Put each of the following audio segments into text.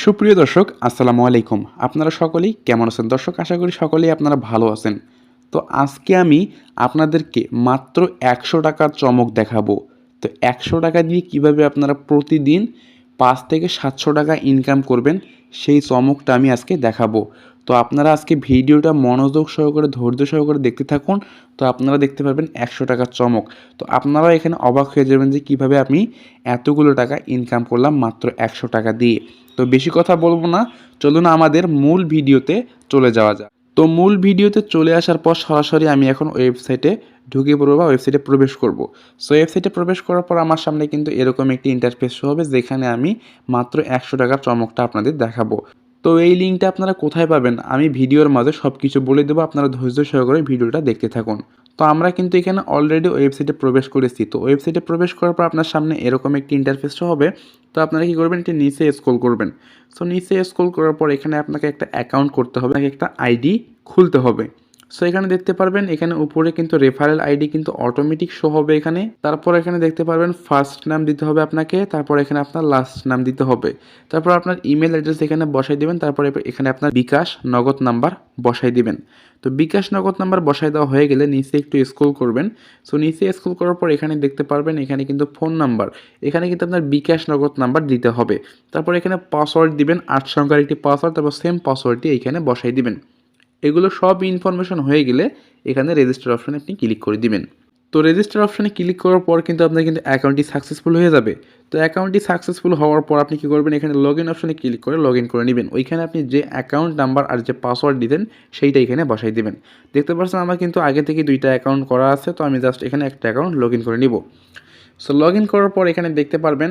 সুপ্রিয় দর্শক আসসালামু আলাইকুম। আপনারা সকলেই কেমন আছেন? দর্শক আশা করি সকলেই আপনারা ভালো আছেন। তো আজকে আমি আপনাদেরকে মাত্র ৳১০০ র চমক দেখাবো। তো ৳১০০ দিয়ে কিভাবে আপনারা প্রতিদিন ৳৫ থেকে ৳৭০০ ইনকাম করবেন সেই চমকটা আমি আজকে দেখাবো। তো আপনারা আজকে ভিডিওটা মনোযোগ সহকারে ধৈর্য সহকারে দেখতে থাকুন। তো আপনারা দেখতে পারবেন ৳১০০ র চমক। তো আপনারাও এখানে অবাক হয়ে যাবেন যে কিভাবে আমি এতগুলো টাকা ইনকাম করলাম মাত্র ৳১০০ দিয়ে। তো বেশি কথা বলবো না, চলুন আমাদের মূল ভিডিওতে চলে যাওয়া যাক। তো মূল ভিডিওতে চলে আসার পর সরাসরি আমি এখন ওয়েবসাইটে ঢুকে পড়বো বা ওয়েবসাইটে প্রবেশ করব। সো ওয়েবসাইটে প্রবেশ করার পর আমার সামনে কিন্তু এরকম একটি ইন্টারফেস শো হবে যেখানে আমি মাত্র ৳১০০ চমকটা আপনাদের দেখাবো। তো এই লিঙ্কটা আপনারা কোথায় পাবেন আমি ভিডিওর মাঝে সব কিছু বলে দেবো, আপনারা ধৈর্য সহকারে ভিডিওটা দেখতে থাকুন। তো আমরা কিন্তু এখানে অলরেডি ওয়েবসাইটে প্রবেশ করেছি। তো ওয়েবসাইটে প্রবেশ করার পর আপনার সামনে এরকম একটি ইন্টারফেস শো হবে। তো আপনারা কী করবেন, একটু নিচে স্ক্রল করবেন। সো নিচে স্ক্রল করার পর এখানে আপনাকে একটা অ্যাকাউন্ট করতে হবে, আপনাকে একটা আইডি খুলতে হবে। সো এখানে দেখতে পারবেন এখানে উপরে কিন্তু রেফারেল আইডি কিন্তু অটোমেটিক শো হবে এখানে। তারপর এখানে দেখতে পারবেন ফার্স্ট নাম দিতে হবে আপনাকে, তারপর এখানে আপনার লাস্ট নাম দিতে হবে, তারপর আপনার ইমেল অ্যাড্রেস এখানে বসাই দিবেন, তারপরে এখানে আপনার বিকাশ নগদ নাম্বার বসাই দিবেন। তো বিকাশ নগদ নাম্বার বসাই দেওয়া হয়ে গেলে নিচে একটু স্ক্রল করবেন। সো নিচে স্ক্রল করার পর এখানে দেখতে পারবেন এখানে কিন্তু ফোন নাম্বার, এখানে কিন্তু আপনার বিকাশ নগদ নাম্বার দিতে হবে। তারপর এখানে পাসওয়ার্ড দিবেন ৮ সংখ্যার একটি পাসওয়ার্ড, তারপর সেম পাসওয়ার্ডটি এখানে বসাই দিবেন। এগুলো সব ইনফরমেশন হয়ে গেলে এখানে রেজিস্টার অপশানে আপনি ক্লিক করে দিবেন। তো রেজিস্টার অপশানে ক্লিক করার পর কিন্তু আপনার কিন্তু অ্যাকাউন্টটি সাকসেসফুল হয়ে যাবে। তো অ্যাকাউন্টটি সাকসেসফুল হওয়ার পর আপনি কী করবেন, এখানে লগ ইন অপশানে ক্লিক করে লগ ইন করে নেবেন। ওইখানে আপনি যে অ্যাকাউন্ট নাম্বার আর যে পাসওয়ার্ড দিতেন সেইটা এখানে বসাই দিবেন। দেখতে পাচ্ছেন আমার কিন্তু আগে থেকে 2টা অ্যাকাউন্ট করা আছে, তো আমি জাস্ট এখানে একটা অ্যাকাউন্ট লগ ইন করে নিব। সো লগ ইন করার পর এখানে দেখতে পারবেন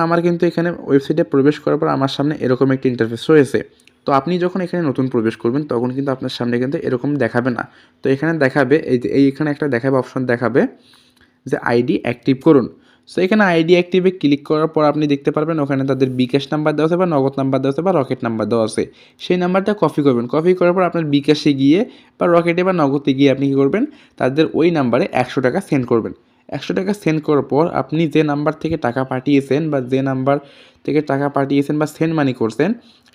আমার কিন্তু এখানে ওয়েবসাইটে প্রবেশ করার পর আমার সামনে এরকম একটি ইন্টারফেস রয়েছে। তো আপনি যখন এখানে নতুন প্রবেশ করবেন তখন কিন্তু আপনার সামনে কিন্তু এরকম দেখাবে না। তো এখানে দেখাবে এই যে এইখানে একটা দেখাবে অপশন দেখাবে যে আইডি অ্যাক্টিভ করুন। সো এখানে আইডি অ্যাক্টিভে ক্লিক করার পর আপনি দেখতে পারবেন ওখানে তাদের বিকাশ নাম্বার দেওয়া আছে বা নগদ নাম্বার দেওয়া আছে বা রকেট নাম্বার দেওয়া আছে। সেই নাম্বারটা কপি করবেন। কপি করার পর আপনার বিকাশে গিয়ে বা রকেটে বা নগদে গিয়ে আপনি কী করবেন, তাদের ওই নাম্বারে ৳১০০ সেন্ড করবেন। ৳১০০ সেন্ড করার পর আপনি যে নাম্বার থেকে টাকা পাঠিয়েছেন বা যে নাম্বার থেকে টাকা পাঠিয়েছেন বা সেন্ড মানি করছেন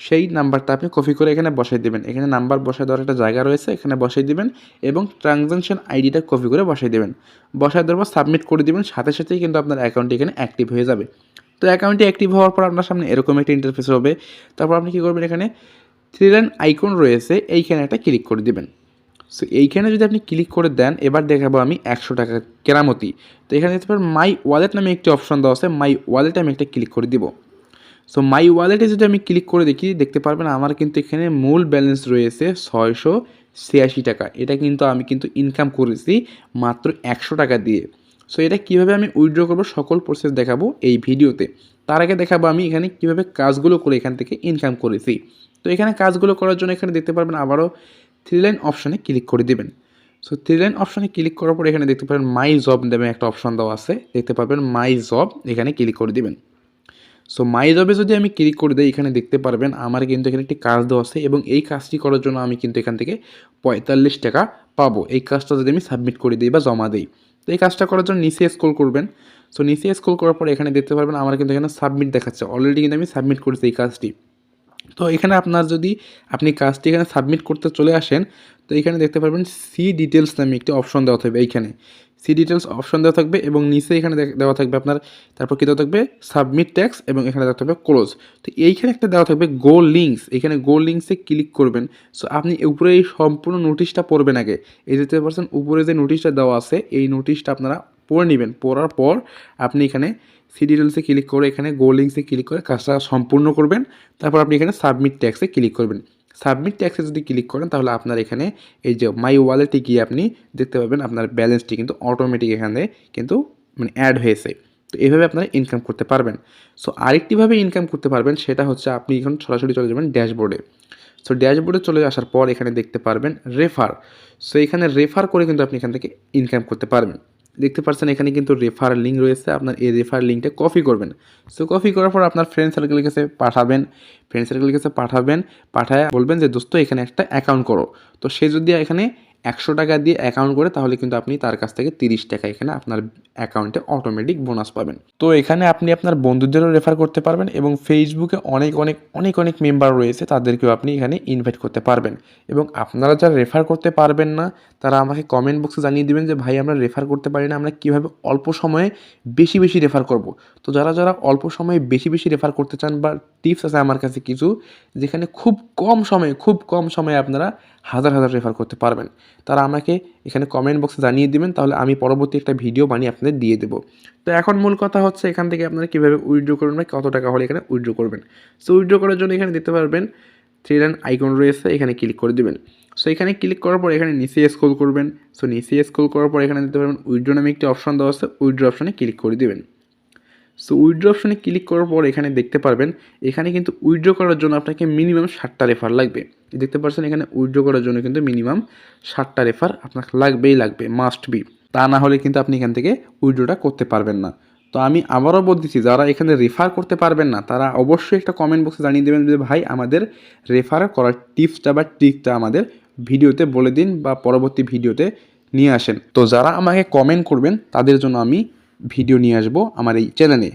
সেই নাম্বারটা আপনি কপি করে এখানে বসাই দেবেন। এখানে নাম্বার বসায় দেওয়ার একটা জায়গা রয়েছে, এখানে বসাই দিবেন এবং ট্রানজ্যাকশন আইডিটা কপি করে বসাই দেবেন। বসায় দেওয়ার পর সাবমিট করে দিবেন, সাথে সাথেই কিন্তু আপনার অ্যাকাউন্টটি এখানে অ্যাক্টিভ হয়ে যাবে। তো অ্যাকাউন্টটি অ্যাক্টিভ হওয়ার পর আপনার সামনে এরকম একটা ইন্টারফেস হবে। তারপর আপনি কী করবেন, এখানে 3 লাইন আইকন রয়েছে এইখানে একটা ক্লিক করে দিবেন। সো এইখানে যদি আপনি ক্লিক করে দেন এবার দেখাবো আমি ৳১০০ কেরামতি। তো এখানে দেখতে পারেন মাই ওয়ালেট নামে একটি অপশন দেওয়া আছে, মাই ওয়ালেটে আমি একটা ক্লিক করে দিব। সো মাই ওয়ালেটে যদি আমি ক্লিক করে দেখি দেখতে পারবেন আমার কিন্তু এখানে মূল ব্যালেন্স রয়েছে ৳৬৮৬ এটা কিন্তু আমি কিন্তু ইনকাম করেছি মাত্র ৳১০০ দিয়ে। সো এটা কীভাবে আমি উইথড্র করবো সকল প্রসেস দেখাবো এই ভিডিওতে। তার আগে দেখাবো আমি এখানে কীভাবে কাজগুলো করে এখান থেকে ইনকাম করেছি। তো এখানে কাজগুলো করার জন্য এখানে দেখতে পারবেন আবারও 3 লাইন অপশানে ক্লিক করে দিবেন। সো 3 লাইন অপশানে ক্লিক করার পর এখানে দেখতে পারেন মাই জব নামে একটা অপশন দেওয়া আছে, দেখতে পারবেন মাই জব এখানে ক্লিক করে দিবেন। সো মাই জবে যদি আমি ক্লিক করে দেই এখানে দেখতে পারবেন আমার কিন্তু এখানে একটি কাজ দেওয়া আছে এবং এই কাজটি করার জন্য আমি কিন্তু এখান থেকে ৳৪৫ পাবো। এই কাজটা যদি আমি সাবমিট করে দিই বা জমা দিই। তো এই কাজটা করার জন্য নিচে স্ক্রল করবেন। সো নিচে স্ক্রল করার পর এখানে দেখতে পারবেন আমার কিন্তু এখানে সাবমিট দেখাচ্ছে। অলরেডি কিন্তু আমি সাবমিট করেছি এই কাজটি। তো এখানে আপনার যদি আপনি কাজটি এখানে সাবমিট করতে চলে আসেন তো এখানে দেখতে পারবেন সি ডিটেলস নামে একটি অপশন দেওয়া থাকবে, এইখানে সি ডিটেলস অপশন দেওয়া থাকবে এবং নিচে এখানে দেওয়া থাকবে আপনার, তারপর কী দেওয়া থাকবে সাবমিট ট্যাক্স এবং এখানে দেওয়া থাকবে ক্লোজ। তো এইখানে একটা দেওয়া থাকবে গো লিঙ্কস, এখানে গো লিঙ্কসে ক্লিক করবেন। সো আপনি উপরে এই সম্পূর্ণ নোটিশটা পড়বেন আগে, এই দেখতে পাচ্ছেন উপরে যে নোটিশটা দেওয়া আছে এই নোটিশটা আপনারা পড়ে নেবেন। পড়ার পর আপনি এখানে সি ডিটেলসে ক্লিক করে এখানে গো লিঙ্কসে ক্লিক করে কাজটা সম্পূর্ণ করবেন। তারপর আপনি এখানে সাবমিট ট্যাক্সে ক্লিক করবেন। সাবমিট ট্যাক্সে যদি ক্লিক করেন তাহলে আপনার এখানে এই যে মাই ওয়ালেটে গিয়ে আপনি দেখতে পাবেন আপনার ব্যালেন্সটি কিন্তু অটোমেটিক এখানে কিন্তু মানে অ্যাড হয়েছে। তো এইভাবে আপনারা ইনকাম করতে পারবেন। সো আরেকটিভাবে ইনকাম করতে পারবেন সেটা হচ্ছে আপনি এখন সরাসরি চলে যাবেন ড্যাশবোর্ডে। সো ড্যাশবোর্ডে চলে আসার পর এখানে দেখতে পারবেন রেফার। সো এখানে রেফার করে কিন্তু আপনি এখান থেকে ইনকাম করতে পারবেন। দেখতে পাচ্ছেন এখানে কিন্তু রেফার লিঙ্ক রয়েছে, আপনার এই রেফার লিঙ্কটা কপি করবেন। সো কপি করার পর আপনার ফ্রেন্ড সার্কেলের কাছে পাঠাবেন, পাঠায় বলবেন যে দোস্ত এখানে একটা অ্যাকাউন্ট করো। তো সে যদি এখানে 100 টাকা দিয়ে অ্যাকাউন্ট করে, তাহলে কিন্তু আপনি তার কাছ থেকে 30 টাকা এখানে আপনার অ্যাকাউন্টে অটোমেটিক বোনাস পাবেন। তো এখানে আপনি আপনার বন্ধুদেরও রেফার করতে পারবেন এবং ফেসবুকে অনেক মেম্বার রয়েছে, তাদেরকেও আপনি এখানে ইনভাইট করতে পারবেন। এবং আপনারা যারা রেফার করতে পারবেন না, তারা আমাকে কমেন্ট বক্সে জানিয়ে দিবেন যে ভাই আমরা রেফার করতে পারি না, আমরা কীভাবে অল্প সময়ে বেশি রেফার করব। তো যারা অল্প সময়ে বেশি রেফার করতে চান, বা টিপস আছে আমার কাছে কিছু, যেখানে খুব কম সময়ে আপনারা হাজার রেফার করতে পারবেন, তারা আমাকে এখানে কমেন্ট বক্সে জানিয়ে দিবেন, তাহলে আমি পরবর্তী একটা ভিডিও বানিয়ে আপনাদের দিয়ে দেবো। তো এখন মূল কথা হচ্ছে এখান থেকে আপনারা কীভাবে উইথড্র করবেন বা কত টাকা হলে এখানে উইথড্র করবেন। সো উইথড্র করার জন্য এখানে দেখতে পারবেন 3 লাইন আইকন রয়েছে, এখানে ক্লিক করে দেবেন। সো এখানে ক্লিক করার পর এখানে নিচে স্ক্রল করবেন। সো নিচে স্ক্রল করার পর এখানে দেখতে পারবেন উইথড্র নামে একটি অপশন দেওয়া আছে, উইথড্র অপশনে ক্লিক করে দেবেন। সো উইথড্র অপশনে ক্লিক করার পর এখানে দেখতে পারবেন এখানে কিন্তু উইথড্র করার জন্য আপনাকে মিনিমাম 60টা রেফার লাগবে। দেখতে পাচ্ছেন এখানে উইথড্র করার জন্য কিন্তু মিনিমাম 60টা রেফার আপনার লাগবে, মাস্ট বি। তা না হলে কিন্তু আপনি এখান থেকে উইথড্রটা করতে পারবেন না। তো আমি আবারও বলতেছি, যারা এখানে রেফার করতে পারবেন না, তারা অবশ্যই একটা কমেন্ট বক্সে জানিয়ে দেবেন যে ভাই আমাদের রেফার করার টিপসটা বা ট্রিকটা আমাদের ভিডিওতে বলে দিন বা পরবর্তী ভিডিওতে নিয়ে আসেন। তো যারা আমাকে কমেন্ট করবেন তাদের জন্য আমি ভিডিও নিয়ে আসবো আমার এই চ্যানেলে।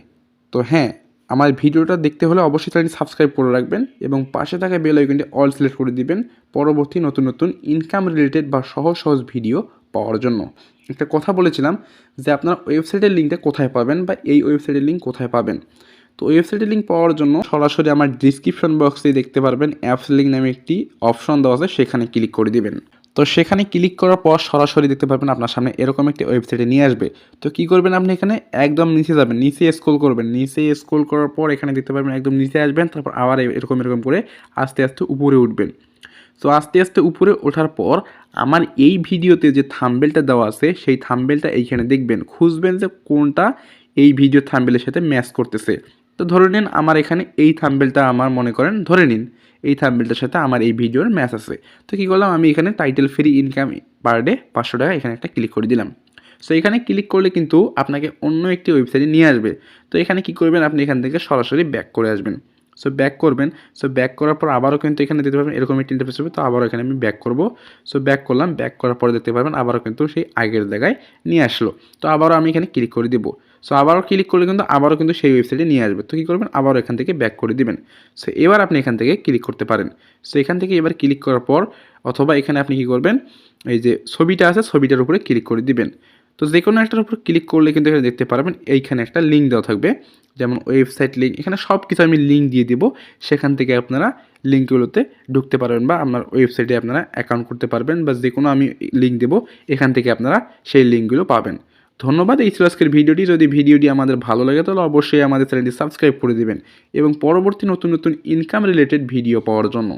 তো হ্যাঁ, আমার ভিডিওটা দেখতে হলে অবশ্যই চ্যানেলটি সাবস্ক্রাইব করে রাখবেন এবং পাশে থাকা বেল আইকনটি অল সিলেক্ট করে দিবেন পরবর্তী নতুন ইনকাম রিলেটেড বা সহজ ভিডিও পাওয়ার জন্য। একটা কথা বলেছিলাম যে আপনার ওয়েবসাইটের লিঙ্কটা কোথায় পাবেন বা এই ওয়েবসাইটের লিঙ্ক কোথায় পাবেন। তো ওয়েবসাইটের লিঙ্ক পাওয়ার জন্য সরাসরি আমার ডিসক্রিপশন বক্সে দেখতে পারবেন অ্যাপস লিঙ্ক নামে একটি অপশন দেওয়া আছে, সেখানে ক্লিক করে দিবেন। তো সেখানে ক্লিক করার পর সরাসরি দেখতে পারবেন আপনার সামনে এরকম একটি ওয়েবসাইটে নিয়ে আসবে। তো কী করবেন, আপনি এখানে একদম নিচে যাবেন, নিচে স্ক্রল করবেন, নিচে স্ক্রল করার পর এখানে দেখতে পারবেন একদম নিচে আসবেন, তারপর আবার এরকম করে আস্তে উপরে উঠবেন। তো আস্তে উপরে ওঠার পর আমার এই ভিডিওতে যে থাম্বনেলটা দেওয়া আছে সেই থাম্বনেলটা এইখানে দেখবেন, খুঁজবেন যে কোনটা এই ভিডিও থাম্বনেলের সাথে ম্যাচ করতেছে। তো ধরে নিন আমার এখানে এই থাম্বনেলটা আমার মনে করেন ধরে নিন এই থাম্বনেলটার সাথে আমার এই ভিডিওর ম্যাচ আছে। তো কী করলাম, আমি এখানে title free income per day 500 টাকা এখানে একটা ক্লিক করে দিলাম। সো এখানে ক্লিক করলে কিন্তু আপনাকে অন্য একটি ওয়েবসাইটে নিয়ে আসবে। তো এখানে কী করবেন, আপনি এখান থেকে সরাসরি ব্যাক করে আসবেন। সো ব্যাক করবেন। সো ব্যাক করার পর আবারও কিন্তু এখানে দেখতে পাবেন এরকম একটি ইন্টারফেস হবে। তো আবারও এখানে আমি ব্যাক করব। সো ব্যাক করলাম, ব্যাক করার পরে দেখতে পাবেন আবারও কিন্তু সেই আগের জায়গায় নিয়ে আসলো। তো আবারও আমি এখানে ক্লিক করে দিব। সো আবারও ক্লিক করলে কিন্তু আবারও কিন্তু সেই ওয়েবসাইটে নিয়ে আসবে। তো কী করবেন, আবারও এখান থেকে ব্যাক করে দিবেন। সো এবার আপনি এখান থেকে ক্লিক করতে পারেন। সো এখান থেকে এবার ক্লিক করার পর অথবা এখানে আপনি কী করবেন, এই যে ছবিটা আছে ছবিটার উপরে ক্লিক করে দিবেন। তো যে কোনো একটার উপর ক্লিক করলে কিন্তু এখানে দেখতে পারবেন এইখানে একটা লিঙ্ক দেওয়া থাকবে, যেমন ওয়েবসাইট লিঙ্ক। এখানে সব কিছু আমি লিঙ্ক দিয়ে দিব, সেখান থেকে আপনারা লিঙ্কগুলোতে ঢুকতে পারবেন বা আপনার ওয়েবসাইটে আপনারা অ্যাকাউন্ট করতে পারবেন, বা যে কোনো আমি লিঙ্ক দেবো এখান থেকে আপনারা সেই লিঙ্কগুলো পাবেন। ধন্যবাদ। এই ছিল আজকের ভিডিওটি। যদি ভিডিওটি আমাদের ভালো লাগে তাহলে অবশ্যই আমাদের চ্যানেলটি সাবস্ক্রাইব করে দিবেন এবং পরবর্তী নতুন ইনকাম রিলেটেড ভিডিও পাওয়ার জন্য।